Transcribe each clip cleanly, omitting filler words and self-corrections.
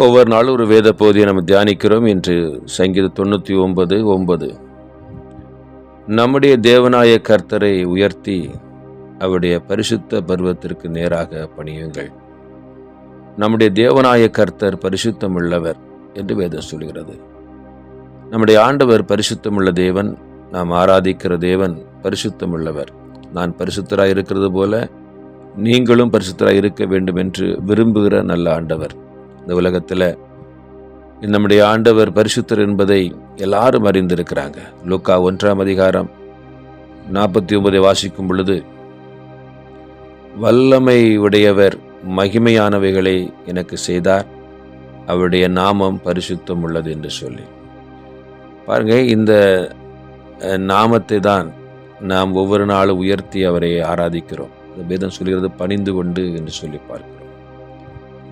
ஒவ்வொரு நாளும் ஒரு வேத பகுதியை நம்ம தியானிக்கிறோம். இன்று சங்கீதம் 99:9. நம்முடைய தேவனாய கர்த்தரை உயர்த்தி அவருடைய பரிசுத்த பர்வத்திற்கு நேராக பணியுங்கள். நம்முடைய தேவனாய கர்த்தர் பரிசுத்தமுள்ளவர் என்று வேதம் சொல்கிறது. நம்முடைய ஆண்டவர் பரிசுத்தமுள்ள தேவன். நாம் ஆராதிக்கிற தேவன் பரிசுத்தமுள்ளவர். நான் பரிசுத்தராய் இருக்கிறது போல நீங்களும் பரிசுத்தராய் இருக்க வேண்டும் என்று விரும்புகிற நல்ல ஆண்டவர். இந்த உலகத்தில் நம்முடைய ஆண்டவர் பரிசுத்தர் என்பதை எல்லாரும் அறிந்திருக்கிறாங்க. லூக்கா 1:49 வாசிக்கும் பொழுது, வல்லமை உடையவர் மகிமையானவைகளை எனக்கு செய்தார், அவருடைய நாமம் பரிசுத்தம் உள்ளது என்று சொல்லி பாருங்க. இந்த நாமத்தை தான் நாம் ஒவ்வொரு நாளும் உயர்த்தி அவரை ஆராதிக்கிறோம். வேதம் சொல்கிறது பணிந்து கொண்டு என்று சொல்லி பார்க்கிறோம்.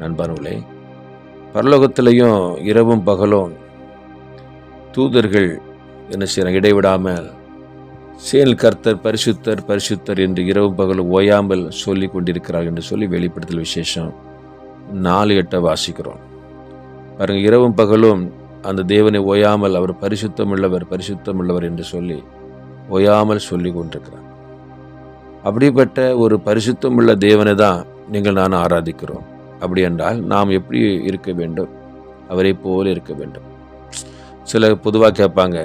நண்பர்களே, பரலோகத்திலையும் இரவும் பகலும் தூதர்கள் என்ன செய்யறாங்க? இடைவிடாமல் சேல் கர்த்தர் பரிசுத்தர் பரிசுத்தர் என்று இரவும் பகலும் ஓயாமல் சொல்லி கொண்டிருக்கிறார்கள் என்று சொல்லி வெளிப்படுத்தல் விசேஷம் 4:8 வாசிக்கிறோம். பாருங்க, இரவும் பகலும் அந்த தேவனை ஓயாமல் அவர் பரிசுத்தம் உள்ளவர் என்று சொல்லி ஓயாமல் சொல்லி கொண்டிருக்கிறார். அப்படிப்பட்ட ஒரு பரிசுத்தம் உள்ள தேவனை தான் நீங்கள் நான் ஆராதிக்கிறோம். அப்படி என்றால் நாம் எப்படி இருக்க வேண்டும்? அவரை போல இருக்க வேண்டும். சில பொதுவாக கேட்பாங்க,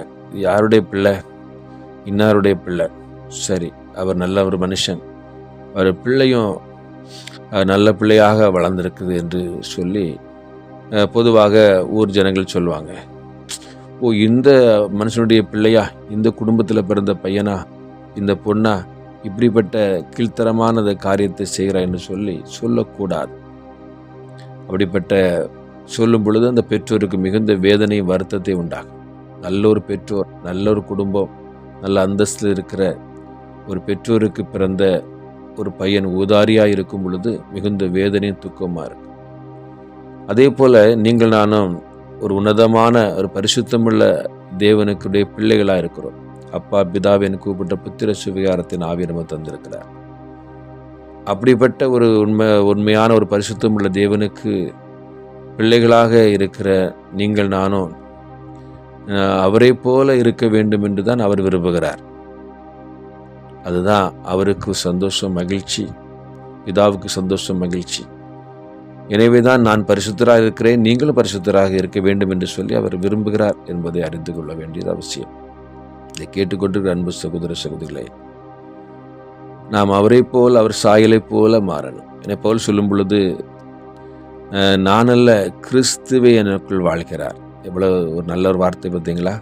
யாருடைய பிள்ளை? இன்னாருடைய பிள்ளை. சரி, அவர் நல்ல ஒரு மனுஷன், அவர் பிள்ளையும் நல்ல பிள்ளையாக வளர்ந்திருக்குது என்று சொல்லி பொதுவாக ஊர் ஜனங்கள் சொல்லுவாங்க. ஓ, இந்த மனுஷனுடைய பிள்ளையா, இந்த குடும்பத்தில் பிறந்த பையனா, இந்த பொண்ணா இப்படிப்பட்ட கீழ்த்தரமான காரியத்தை செய்கிறா என்று சொல்லி சொல்லக்கூடாது. அப்படிப்பட்ட சொல்லும் பொழுது அந்த பெற்றோருக்கு மிகுந்த வேதனையும் வருத்தத்தை உண்டாகும். நல்ல ஒரு பெற்றோர், நல்ல ஒரு குடும்பம், நல்ல அந்தஸ்தில் இருக்கிற ஒரு பெற்றோருக்கு பிறந்த ஒரு பையன் ஊதாரியாக இருக்கும் பொழுது மிகுந்த வேதனையும் துக்கமாக இருக்கும். அதே போல நீங்கள் நானும் ஒரு உன்னதமான ஒரு பரிசுத்தமுள்ள தேவனுக்குடைய பிள்ளைகளாக இருக்கிறோம். அப்பா பிதாவின் கூப்பிட்ட புத்திர சுவிகாரத்தின் ஆவி நம்ம தந்திருக்கிறார். அப்படிப்பட்ட ஒரு உண்மையான ஒரு பரிசுத்தம் உள்ள தேவனுக்கு பிள்ளைகளாக இருக்கிற நீங்கள் நானும் அவரை போல இருக்க வேண்டும் என்று தான் அவர் விரும்புகிறார். அதுதான் அவருக்கு சந்தோஷம், மகிழ்ச்சி, பிதாவுக்கு சந்தோஷம், மகிழ்ச்சி. எனவே தான் நான் பரிசுத்தராக இருக்கிறேன், நீங்களும் பரிசுத்தராக இருக்க வேண்டும் என்று சொல்லி அவர் விரும்புகிறார் என்பதை அறிந்து கொள்ள வேண்டியது அவசியம். இதை கேட்டுக்கொண்டிருக்கிற அன்பு சகோதர சகோதரிகளே, நாம் அவரை போல், அவர் சாயலை போல மாறணும். என்னை போல் சொல்லும் பொழுது, நான் அல்ல கிறிஸ்துவே எனக்குள் வாழ்கிறார். எவ்வளோ ஒரு நல்ல ஒரு வார்த்தை பார்த்தீங்களா?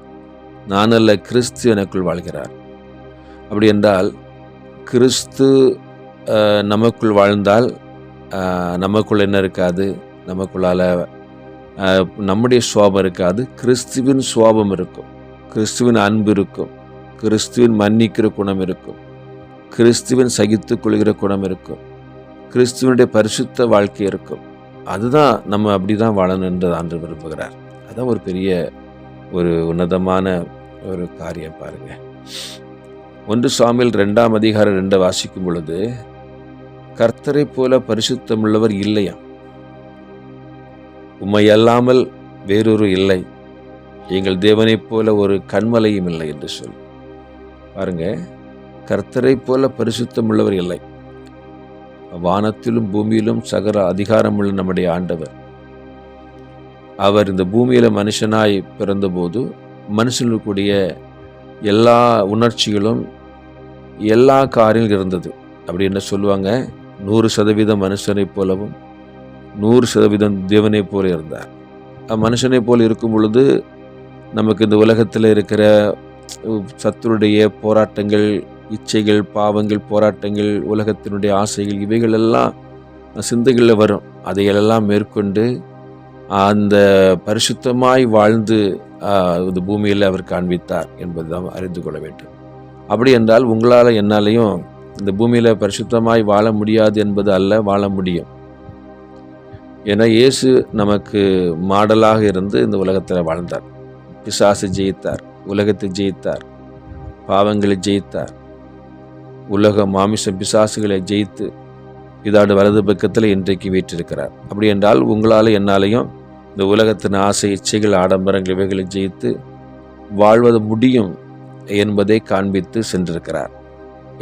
நான் அல்ல கிறிஸ்து எனக்குள் வாழ்கிறார். அப்படி என்றால் கிறிஸ்து நமக்குள் வாழ்ந்தால் நமக்குள் என்ன இருக்காது? நமக்குள்ளால் நம்முடைய சுவாபம் இருக்காது. கிறிஸ்துவின் சுவாபம் இருக்கும், கிறிஸ்துவின் அன்பு இருக்கும், கிறிஸ்துவின் மன்னிக்கிற குணம் இருக்கும், கிறிஸ்துவின் சகித்து கொள்கிற குணம் இருக்கும், கிறிஸ்துவனுடைய பரிசுத்த வாழ்க்கை இருக்கும். அதுதான் நம்ம அப்படி தான் வாழணும் என்று ஆண்டு விரும்புகிறார். அதுதான் ஒரு பெரிய ஒரு உன்னதமான ஒரு காரியம். பாருங்க, 1 சாமுவேல் 2:2 வாசிக்கும் பொழுது, கர்த்தரை போல பரிசுத்தமுள்ளவர் இல்லையா, உம்மை அல்லாமல் வேறொரு இல்லை, எங்கள் தேவனைப் போல ஒரு கண்மலையும் இல்லை என்று சொல்லி பாருங்க. கர்த்தரை போல பரிசுத்தம் உள்ளவர் இல்லை. வானத்திலும் பூமியிலும் சகல அதிகாரமுள்ள நம்முடைய ஆண்டவர், அவர் இந்த பூமியில மனுஷனாய் பிறந்தபோது மனுஷனுக்குரிய எல்லா உணர்ச்சிகளும் எல்லா காரியங்களும் இருந்தது. அப்படி என்ன சொல்லுவாங்க? 100% மனுஷனை போலவும் 100% தேவனை போல இருந்தார். மனுஷனை போல இருக்கும் பொழுது நமக்கு இந்த உலகத்தில் இருக்கிற சத்துருடைய போராட்டங்கள், இச்சைகள், பாவங்கள், போராட்டங்கள், உலகத்தினுடைய ஆசைகள், இவைகள் எல்லாம் சிந்தைகளில் வரும். அதையெல்லாம் மேற்கொண்டு அந்த பரிசுத்தமாய் வாழ்ந்து இந்த பூமியில் அவர் காண்பித்தார் என்பது தான் அறிந்து கொள்ள வேண்டும். அப்படி என்றால் உங்களால் என்னாலையும் இந்த பூமியில் பரிசுத்தமாய் வாழ முடியாது என்பது அல்ல, வாழ முடியும். ஏன்னா இயேசு நமக்கு மாடலாக இருந்து இந்த உலகத்தில் வாழ்ந்தார். பிசாசை ஜெயித்தார், உலகத்தை ஜெயித்தார், பாவங்களை ஜெயித்தார், உலக மாமிச பிசாசுகளை ஜெயித்து பிதாடு வலது பக்கத்தில் இன்றைக்கு வீற்றிருக்கிறார். அப்படி என்றால் உங்களால் என்னாலையும் இந்த உலகத்தின் ஆசை, இச்சைகள், ஆடம்பரங்கள் இவைகளை ஜெயித்து வாழ்வது முடியும் என்பதை காண்பித்து சென்றிருக்கிறார்.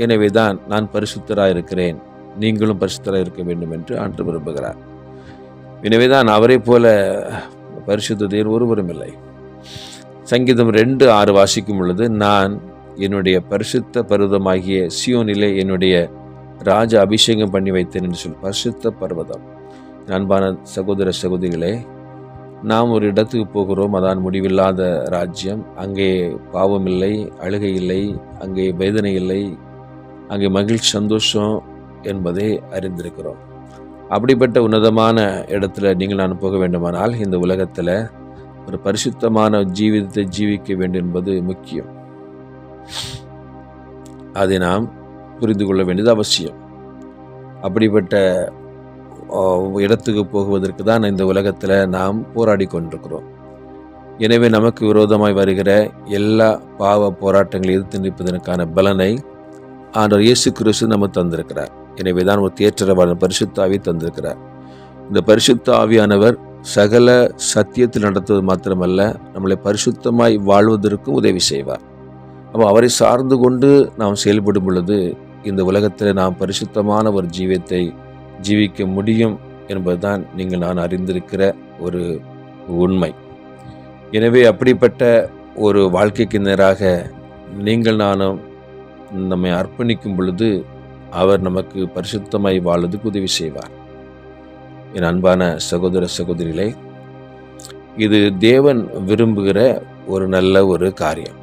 எனவேதான் நான் பரிசுத்தராய் இருக்கிறேன், நீங்களும் பரிசுத்தராய் இருக்க வேண்டும் என்று ஆண்டு விரும்புகிறார். எனவேதான் அவரை போல பரிசுத்த தேவன் ஒருவரும் இல்லை. சங்கீதம் 2:6 வாசிக்கும் பொழுது, நான் என்னுடைய பரிசுத்த பர்வதமாகிய சியோனிலே என்னுடைய ராஜ அபிஷேகம் பண்ணி வைத்தேன் என்று சொல்லி. பரிசுத்த பர்வதம். அன்பான சகோதர சகோதரிகளே, நாம் ஒரு இடத்துக்கு போகிறோம், அதான் முடிவில்லாத ராஜ்யம். அங்கே பாவம் இல்லை, அழுகை இல்லை, அங்கே வேதனை இல்லை, அங்கே மகிழ்ச்சி, சந்தோஷம் என்பதை அறிந்திருக்கிறோம். அப்படிப்பட்ட உன்னதமான இடத்துல நீங்கள் நான் போக வேண்டுமானால் இந்த உலகத்தில் ஒரு பரிசுத்தமான ஜீவிதத்தை ஜீவிக்க வேண்டும் என்பது முக்கியம். அதை நாம் புரிந்து கொள்ள வேண்டியது அவசியம். அப்படிப்பட்ட இடத்துக்கு போகுவதற்கு தான் இந்த உலகத்தில் நாம் போராடி கொண்டிருக்கிறோம். எனவே நமக்கு விரோதமாய் வருகிற எல்லா பாவ போராட்டங்களை எதிர்த்து நிற்பதற்கான பலனை ஆண்டவர் இயேசு கிறிஸ்து நம்ம தந்திருக்கிறார். எனவே தான் ஒரு தேற்றரவாளன் பரிசுத்த ஆவியை தந்திருக்கிறார். இந்த பரிசுத்த ஆவியானவர் சகல சத்தியத்தில் நடத்துவது மாத்திரமல்ல, நம்மளை பரிசுத்தமாய் வாழ்வதற்கும் உதவி செய்வார். அப்போ அவரை சார்ந்து கொண்டு நாம் செயல்படும் பொழுது இந்த உலகத்தில் நாம் பரிசுத்தமான ஒரு ஜீவியத்தை ஜீவிக்க முடியும் என்பதுதான் நீங்கள் நான் அறிந்திருக்கிற ஒரு உண்மை. எனவே அப்படிப்பட்ட ஒரு வாழ்க்கைக்கு நேராக நீங்கள் நானும் நம்மை அர்ப்பணிக்கும் பொழுது அவர் நமக்கு பரிசுத்தமாய் வாழ்வதற்கு உதவி செய்வார். என் அன்பான சகோதர சகோதரிகளே, இது தேவன் விரும்புகிற ஒரு நல்ல ஒரு காரியம்.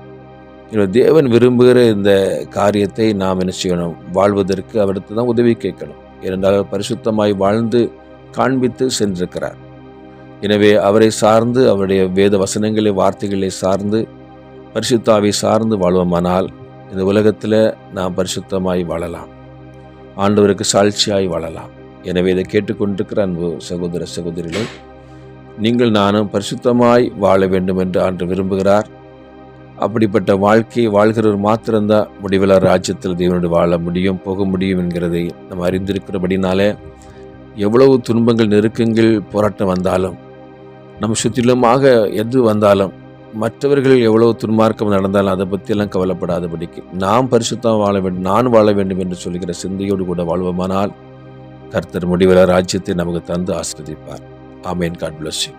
தேவன் விரும்புகிற இந்த காரியத்தை நாம் என்ன செய்யணும்? வாழ்வதற்கு அவருக்கு தான் உதவி கேட்கணும். ஏனென்றால் பரிசுத்தமாய் வாழ்ந்து காண்பித்து சென்றிருக்கிறார். எனவே அவரை சார்ந்து, அவருடைய வேத வசனங்களை, வார்த்தைகளை சார்ந்து, பரிசுத்தாவை சார்ந்து வாழ்வோமானால் இந்த உலகத்தில் நாம் பரிசுத்தமாய் வாழலாம், ஆண்டவருக்கு சாட்சியாய் வாழலாம். எனவே இதை கேட்டுக்கொண்டிருக்கிற அன்பு சகோதர சகோதரிகளே, நீங்கள் நானும் பரிசுத்தமாய் வாழ வேண்டும் என்று ஆண்டு விரும்புகிறார். அப்படிப்பட்ட வாழ்க்கை வாழ்கிறவர் மாத்திரம்தான் முடிவில்லா ராஜ்யத்தில் தேவனோடு வாழ முடியும், போக முடியும் என்கிறதை நம்ம அறிந்திருக்கிறபடினாலே எவ்வளவு துன்பங்கள், நெருக்கங்கள், போராட்டம் வந்தாலும், நம்ம சுற்றிலுமாக எது வந்தாலும், மற்றவர்கள் எவ்வளவு துன்மார்க்கம் நடந்தாலும் அதை பற்றியெல்லாம் கவலைப்படாதபடிக்கு நாம் பரிசுத்தமாக வாழ வேண்டும், நான் வாழ வேண்டும் என்று சொல்கிற சிந்தையோடு கூட வாழ்வோமானால் கர்த்தர் முடிவில்லா ராஜ்யத்தை நமக்கு தந்து ஆசீர்வதிப்பார். ஆமென். God bless you.